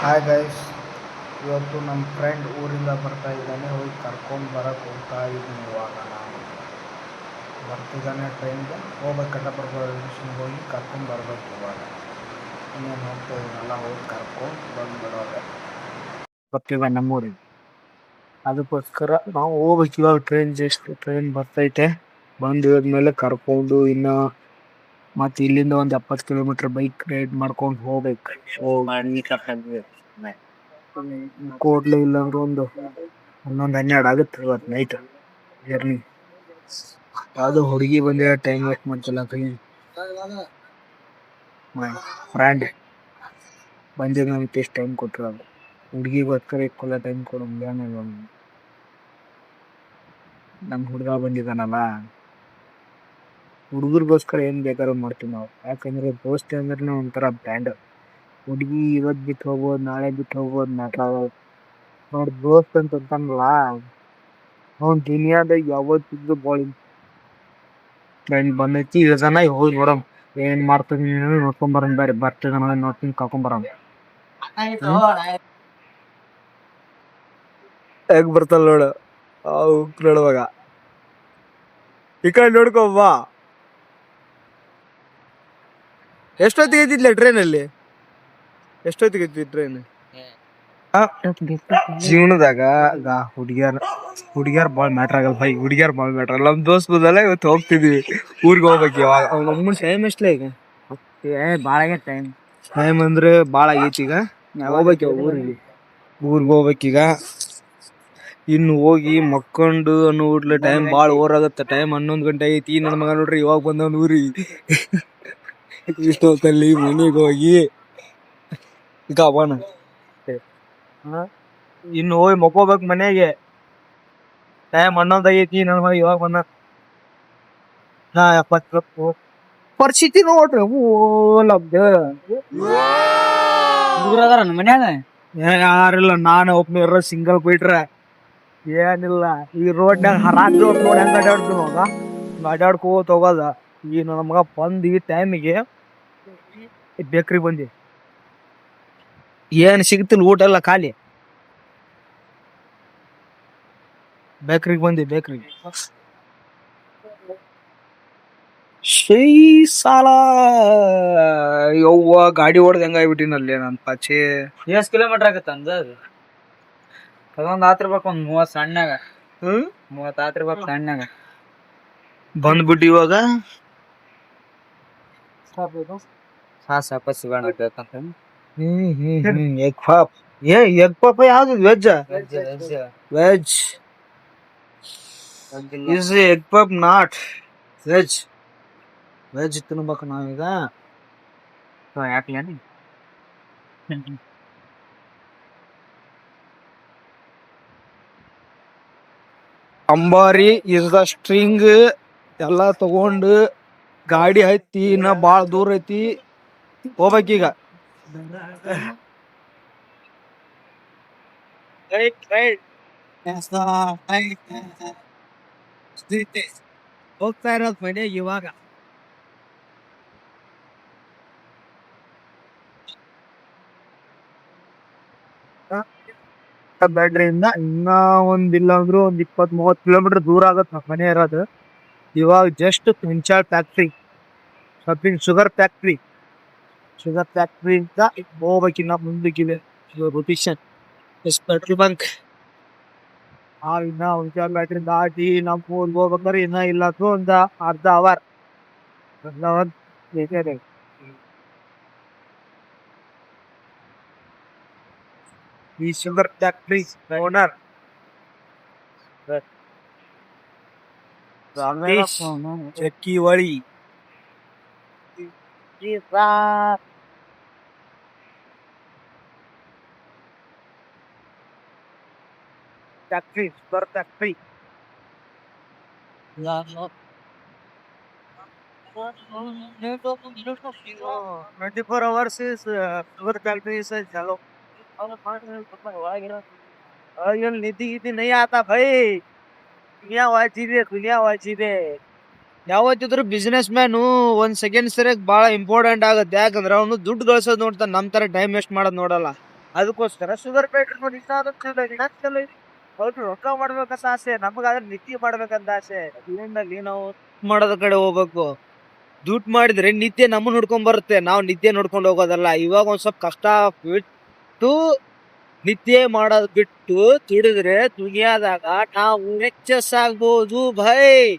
Hi guys, ಇವತ್ತು ನಮ್ಮ friend ಊರಿಂದ ಬರ್ತಾ ಇದ್ದಾನೆ. ಹೋಗಿ ಕರ್ಕೊಂಡು ಬರೋಕ್ಕೆ ಹೋಗ್ತಾ ಇದ್ದೀನಿ. ಇವಾಗ ನಾನು ಬರ್ತಿದ್ದಾನೆ ಟ್ರೈನ್ಗೆ ಹೋಗ್ಬೇಕು. ಕಟ್ಟಪುರ ಸ್ಟೇಷನ್ಗೆ ಹೋಗಿ ಕರ್ಕೊಂಡು ಬರ್ಬೇಕು. ಇವಾಗ ಇನ್ನೇನು ಹೋಗ್ತಾ ಇದ್ದೀನಲ್ಲ, ಹೋಗಿ ಕರ್ಕೊಂಡು ಬಂದುಬಿಡೋದೆ. ಬರ್ತೀವ ನಮ್ಮೂರಿಗೆ, ಅದಕ್ಕೋಸ್ಕರ ನಾವು ಹೋಗ್ಬೇಕು. ಇವಾಗ ಟ್ರೈನ್ ಬರ್ತೈತೆ. ಬಂದು ಹೋದ್ಮೇಲೆ ಕರ್ಕೊಂಡು ಇನ್ನು ಮತ್ತೆ ಇಲ್ಲಿಂದ ಒಂದು 70 ಕಿಲೋಮೀಟರ್ ಬೈಕ್ ರೈಡ್ ಮಾಡ್ಕೊಂಡು ಹೋಗ್ಬೇಕು. ಕೋಟ್ಲೆ ಇಲ್ಲಾಂದ್ರೆ ಒಂದು 11-12 ಆಗುತ್ತೆ ಇವತ್ತು ನೈಟ್ ಜರ್ನಿ. ಯಾವುದು ಹುಡುಗಿ ಬಂದಿರೋ ಟೈಮ್ ವೇಸ್ಟ್ ಮಾಡ್ತಿಲ್ಲ. ಫ್ರೆಂಡ್ ಬಂದಿರೋ ನಮ್ಗೆ ಎಷ್ಟು ಟೈಮ್ ಕೊಟ್ಟರು ಅದು ಹುಡುಗಿಗೋಸ್ಕರ ಇಕ್ಕೊಲ್ಲ ಟೈಮ್ ಕೊಡು. ನಮ್ಮ ಹುಡುಗ ಬಂದಿದ್ದಾನಲ್ಲ, ಹುಡುಗರಿಗೋಸ್ಕರ ಏನು ಬೇಕಾದ್ರೂ ಮಾಡ್ತೀವಿ ನಾವು. ಯಾಕಂದ್ರೆ ದೋಸ್ತಿ ಅಂದ್ರೆ ಒಂಥರ ಬ್ರ್ಯಾಂಡ್. ಹುಡುಗಿ ಇವತ್ತು ಬಿಟ್ಟು ಹೋಗ್ಬೋದು, ನಾಳೆ ಬಿಟ್ಟು ಹೋಗ್ಬೋದು, ನೋಡಿ ದೋಸ್ತ್ ಅಂತಂತಲ್ಲ ಅವ್ನು ದುನಿಯಾದಾಗ ಯಾವತ್ತಿದ್ರು ಬಾಳಿ ಫ್ರೆಂಡ್ ಬಂದೈತಿ. ಇಳ್ದಾನ ಹೋಗಿ ನೋಡಮ್ ಏನ್ ಮಾಡ್ತೀನಿ ನೋಡ್ಕೊಂಬರನ್. ಬೇರೆ ಬರ್ತಿದ ನೋಡ್ತೀನಿ, ಕರ್ಕೊಂಬರಮ್. ಹೇಗ್ ಬರ್ತಲ್ಲ ನೋಡು ನೋಡುವಾಗ ಈ ಕಡೆ ನೋಡ್ಕೊಬಾ. ಎಷ್ಟೊತ್ತಿಗೆ ಐತಿದ್ಲ ಟ್ರೈನಲ್ಲಿ? ಎಷ್ಟೊತ್ತಿಗೆ ಐತಿ ಟ್ರೈನ್? ಜೀವನದಾಗ ಹುಡುಗಿಯರ್ ಬಾಳ್ ಮ್ಯಾಟ್ರ್ ಆಗಲ್ಲ ಬೈ. ಹುಡುಗಿಯರ್ ಬಾಳ್ ಮ್ಯಾಟ್ರ್ ಆಗಲ್ಲ. ನಮ್ ದೋಸ್ತ್ ಬಂದಲ್ಲ, ಇವತ್ತು ಹೋಗ್ತಿದ್ವಿ ಊರಿಗೆ ಹೋಗ್ಬೇಕು. ಇವಾಗ ಅವ್ನ ಟೈಮ್ ಎಷ್ಟಲೇ ಈಗ? ಭಾಳ ಟೈಮ್ ಅಂದ್ರೆ ಭಾಳ ಆಗೈತಿ. ಈಗ ಹೋಗ್ಬೇಕು ಊರಿಗೆ ಹೋಗ್ಬೇಕೀಗ. ಇನ್ನು ಹೋಗಿ ಮಕ್ಕೊಂಡು ಅನ್ನೋ ಟೈಮ್ ಭಾಳ ಓವರ್ ಆಗತ್ತೆ. ಟೈಮ್ 11 ಗಂಟೆ ಆಗೈತಿ. ನನ್ನ ಮಗ ನೋಡ್ರಿ ಇವಾಗ ಬಂದವನ್ ಊರಿಗೆ. ಇಷ್ಟೊತ್ತಲ್ಲಿ ಮನೆಗೆ ಹೋಗಿ ಈಗ ಅವನ ಇನ್ನು ಹೋಗಿ ಮಕ್ಕೋಬೇಕು ಮನೆಗೆ. ಟೈಮ್ 11 ಆಗೈತಿ. ನನ್ನ ಮಗ ಇವಾಗ ಬಂದ. 70 ಪರಿಸ್ಥಿತಿ ನೋಡ್ರಿ. ಮನ್ಯಾಗ ಯಾರಿಲ್ಲ, ನಾನು ಒಬ್ಬನೇ ಇರೋ ಸಿಂಗಲ್ ಬಿಟ್ರ ಏನಿಲ್ಲ. ಈ ರೋಡ್ನಾಗ ರಾತ್ರಿ ಹೊತ್ತು ನೋಡಿ ಹೆಂಗ್ ಅಡ್ಯಾಡ್ತೀವಿ ಅವಾಗ ಅಡ್ಯಾಡ್ಕೋತ ಹೋಗೋದ. ಈ ನನ್ನ ಮಗ ಬಂದು ಈ ಟೈಮಿಗೆ ಬೇಕ್ರಿ ಬಂದಿ, ಏನ್ ಸಿಗ್ತಿಲ್ಲ, ಊಟ ಎಲ್ಲ ಖಾಲಿ. ಬೇಕ್ರಿಗೆ ಬಂದಿ, ಬೇಕ್ರಿಗೆ ಸಾಲ ಯವ್ವ ಗಾಡಿ ಹೊಡೆದ್ ಹೆಂಗಾಗ್ಬಿಟ್ಟಿನಲ್ಲಿ ನನ್ ಪಾಚೆ. ಎಷ್ಟ್ ಕಿಲೋಮೀಟರ್ ಆಗತ್ತ ಅಂದಾಜು? ಅದೊಂದ್ ಆತಿರ್ಬೇಕು, ಒಂದ್ 30 ಸಣ್ಣಾಗ. 30 ಆತಿರ್ಬೇಕು ಸಣ್ಣಾಗ. ಬಂದ್ಬಿಟ್ಟು ಇವಾಗ ಎಗ್ ಪಾಪ್. ಎಗ್ ಪಾಪ್ ಯಾವ್ದು? Veg veg is egg puff not veg. Veg ತಿನ್ಬೇಕು ನಾವೀಗ. ಯಾಕೆ ಅಂಬಾರಿ ಇಸ್ ದ ಸ್ಟ್ರಿಂಗ್ ಎಲ್ಲ ತಗೊಂಡು ಗಾಡಿ ಹತ್ತಿ ಇನ್ನ ಬಾಳ ದೂರ ಐತಿ, ಹೋಗ್ಬೇಕೀಗ. ಹೋಗ್ತಾ ಇರೋದ್ ಮನೆಗೆ ಇವಾಗ. ಬ್ಯಾಟ್ರಿಯಿಂದ ಇನ್ನ ಒಂದಿಲ್ಲ ಅಂದ್ರು ಒಂದ್ 20-30 ಕಿಲೋಮೀಟರ್ ದೂರ ಆಗತ್ ನಮ್ಮ ಮನೆ ಇರೋದು. ಇವಾಗ just Hunchal factory, sugar factory ಇಂದ ಹೋಗ್ಬೇಕಿನ್ನ ಮುಂದಕ್ಕಿದೆ ರೊಟೇಷನ್ ಪೆಟ್ರೋಲ್ ಬಂಕ್. ಇನ್ನ ಹುಂಚಾಳ್ ಫ್ಯಾಕ್ಟ್ರಿ ದಾಟಿ ನಮ್ಮ ಊರಿಗೆ ಹೋಗ್ಬೇಕಾದ್ರೆ ಇನ್ನ ಇಲ್ಲ ಒಂದ್ ಅರ್ಧ ಅವರ್. ಈ ಶುಗರ್ ಫ್ಯಾಕ್ಟ್ರಿ ಓನರ್ ಚಕ್ಕಿವಳಿ. Factory sugar factory 24 hours is sugar factory is चलो. निधि गिधि नहीं आता भाई. दुनिया वाಚಿದೆ. ಯಾವತ್ತಿದ್ರು ಬಿಸ್ನೆಸ್ ಮ್ಯಾನು 1 ಸೆಕೆಂಡ್ ಸರಿಯಾಗಿ ಬಹಳ ಇಂಪಾರ್ಟೆಂಟ್ ಆಗುತ್ತೆ. ಯಾಕಂದ್ರೆ ಅವನು ದುಡ್ಡು ಗಳಿಸೋದು ನೋಡ್ತಾನೆ, ನಮ್ ತರ ಟೈಮ್ ವೇಸ್ಟ್ ಮಾಡೋದ್ ನೋಡಲ್ಲ. ಅದಕ್ಕೋಸ್ಕರ ಶುಗರ್ ಫ್ಯಾಕ್ಟ್ರಿ ನೋಡಿ ಚಲೋ ಇದೆ ಚಲೋ ಇದೆ. ಅವ್ರು ರೊಕ್ಕ ಮಾಡ್ಬೇಕಂತ ಆಸೆ, ನಮಗಾದ್ರೆ ನಿತ್ಯ ಮಾಡ್ಬೇಕಂತ ಆಸೆ. ಜೀವನದಲ್ಲಿ ನಾವು ಮಾಡೋದ ಕಡೆ ಹೋಗ್ಬೇಕು. ದುಡ್ಡು ಮಾಡಿದ್ರೆ ನಿತ್ಯ ನಮ್ಮನ್ನ ನೋಡ್ಕೊಂಡ್ ಬರುತ್ತೆ, ನಾವು ನಿತ್ಯ ನೋಡ್ಕೊಂಡು ಹೋಗೋದಲ್ಲ. ಇವಾಗ ಒಂದ್ ಸ್ವಲ್ಪ ಕಷ್ಟ ಬಿಟ್ಟು ನಿತ್ಯ ಮಾಡೋದ್ ಬಿಟ್ಟು ದುಡಿದ್ರೆ ದುನಿಯಾದಾಗ ನಾವು ಹೆಚ್ಚಸ್ ಆಗ್ಬೋದು ಭೈ.